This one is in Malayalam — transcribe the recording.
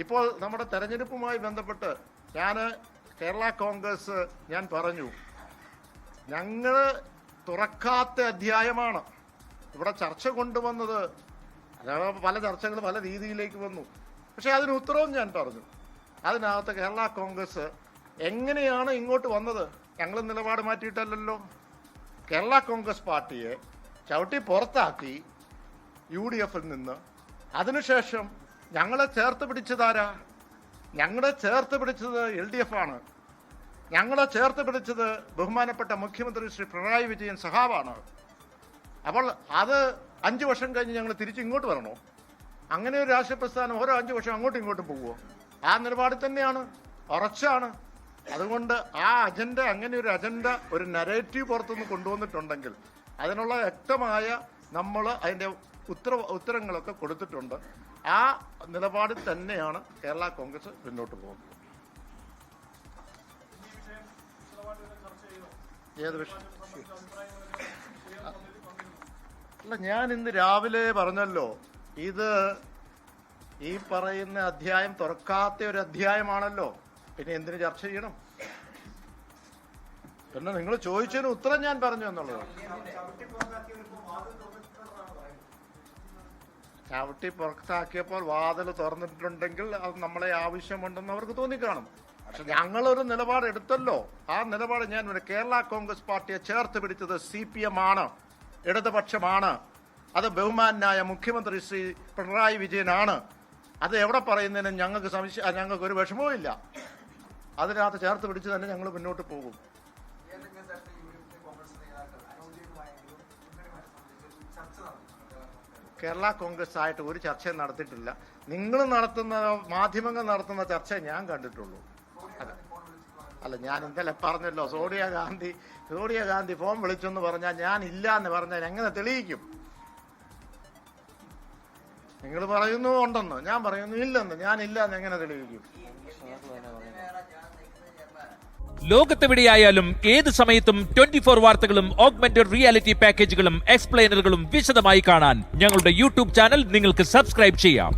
ഇപ്പോൾ നമ്മുടെ തെരഞ്ഞെടുപ്പുമായി ബന്ധപ്പെട്ട് കേരള കോൺഗ്രസ് ഞാൻ പറഞ്ഞു, ഞങ്ങൾ തുറക്കാത്ത അധ്യായമാണ് ഇവിടെ ചർച്ച കൊണ്ടുവന്നത്. പല ചർച്ചകൾ പല രീതിയിലേക്ക് വന്നു. പക്ഷെ അതിന് ഉത്തരവും ഞാൻ പറഞ്ഞു. അതിനകത്ത് കേരള കോൺഗ്രസ് എങ്ങനെയാണ് ഇങ്ങോട്ട് വന്നത്? ഞങ്ങൾ നിലപാട് മാറ്റിയിട്ടല്ലല്ലോ. കേരള കോൺഗ്രസ് പാർട്ടിയെ ചവിട്ടി പുറത്താക്കി UDF-ൽ നിന്ന്. അതിനുശേഷം ഞങ്ങളെ ചേർത്ത് പിടിച്ചതാരാ? ഞങ്ങളെ ചേർത്ത് പിടിച്ചത് LDF ആണ്. ഞങ്ങളെ ചേർത്ത് പിടിച്ചത് ബഹുമാനപ്പെട്ട മുഖ്യമന്ത്രി ശ്രീ പിണറായി വിജയൻ സഹാവാണ്. അപ്പോൾ അത് 5 വർഷം കഴിഞ്ഞ് ഞങ്ങൾ തിരിച്ച് ഇങ്ങോട്ട് വരണോ? അങ്ങനെ ഒരു രാഷ്ട്രീയ പ്രസ്ഥാനം ഓരോ 5 വർഷം അങ്ങോട്ടും ഇങ്ങോട്ടും പോകുമോ? ആ നിലപാടിൽ തന്നെയാണ്, ഉറച്ചാണ്. അതുകൊണ്ട് ആ അജണ്ട, അങ്ങനെ ഒരു അജണ്ട, ഒരു നരേറ്റീവ് പുറത്തുനിന്ന് കൊണ്ടുവന്നിട്ടുണ്ടെങ്കിൽ അതിനുള്ള വ്യക്തമായ നമ്മൾ അതിൻ്റെ ഉത്തരങ്ങളൊക്കെ കൊടുത്തിട്ടുണ്ട്. ആ നിലപാടിൽ തന്നെയാണ് കേരള കോൺഗ്രസ് മുന്നോട്ട് പോകുന്നത്. ഏത് വിഷയം? അല്ല, ഞാൻ ഇന്ന് രാവിലെ പറഞ്ഞല്ലോ, ഇത് ഈ പറയുന്ന അധ്യായം തുറക്കാത്ത ഒരു അധ്യായമാണല്ലോ. പിന്നെ എന്തിനു ചർച്ച ചെയ്യണം? പിന്നെ നിങ്ങൾ ചോദിച്ചതിന് ഉത്തരം ഞാൻ പറഞ്ഞു എന്നുള്ളത്. ചവിട്ടി പുറത്താക്കിയപ്പോൾ വാതിൽ തുറന്നിട്ടുണ്ടെങ്കിൽ അത് നമ്മളെ ആവശ്യമുണ്ടെന്ന് അവർക്ക് തോന്നിക്കാണും. പക്ഷെ ഞങ്ങളൊരു നിലപാട് എടുത്തല്ലോ. ആ നിലപാട് ഞാൻ കേരള കോൺഗ്രസ് പാർട്ടിയെ ചേർത്ത് പിടിച്ചത് CPM ആണ്, ഇടതുപക്ഷമാണ്. അത് ബഹുമാനായ മുഖ്യമന്ത്രി ശ്രീ പിണറായി വിജയനാണ്. അത് എവിടെ പറയുന്നതിനും ഞങ്ങൾക്ക് ഒരു വിഷമവും ഇല്ല. അതിനകത്ത് ചേർത്ത് പിടിച്ച് തന്നെ ഞങ്ങൾ മുന്നോട്ട് പോകും. കേരള കോൺഗ്രസ് ആയിട്ട് ഒരു ചർച്ചയും നടത്തിയിട്ടില്ല. നിങ്ങൾ നടത്തുന്ന, മാധ്യമങ്ങൾ നടത്തുന്ന ചർച്ച ഞാൻ കണ്ടിട്ടുള്ളൂ. അല്ല, ഞാൻ ഇന്നലെ പറഞ്ഞല്ലോ, സോണിയാഗാന്ധി ഫോൺ വിളിച്ചെന്ന് പറഞ്ഞാൽ ഞാൻ ഇല്ല എന്ന് പറഞ്ഞാൽ എങ്ങനെ തെളിയിക്കും? നിങ്ങൾ പറയുന്നു ഉണ്ടെന്ന്, ഞാൻ പറയുന്നു ഇല്ലെന്ന്. ഞാൻ ഇല്ല എന്ന് എങ്ങനെ തെളിയിക്കും? ലോകത്തെവിടെയായാലും ഏത് സമയത്തും 24 വാർത്തകളും ഓഗ്മെന്റഡ് റിയാലിറ്റി പാക്കേജുകളും എക്സ്പ്ലെയിനറുകളും വിശദമായി കാണാൻ ഞങ്ങളുടെ YouTube ചാനൽ നിങ്ങൾക്ക് സബ്സ്ക്രൈബ് ചെയ്യാം.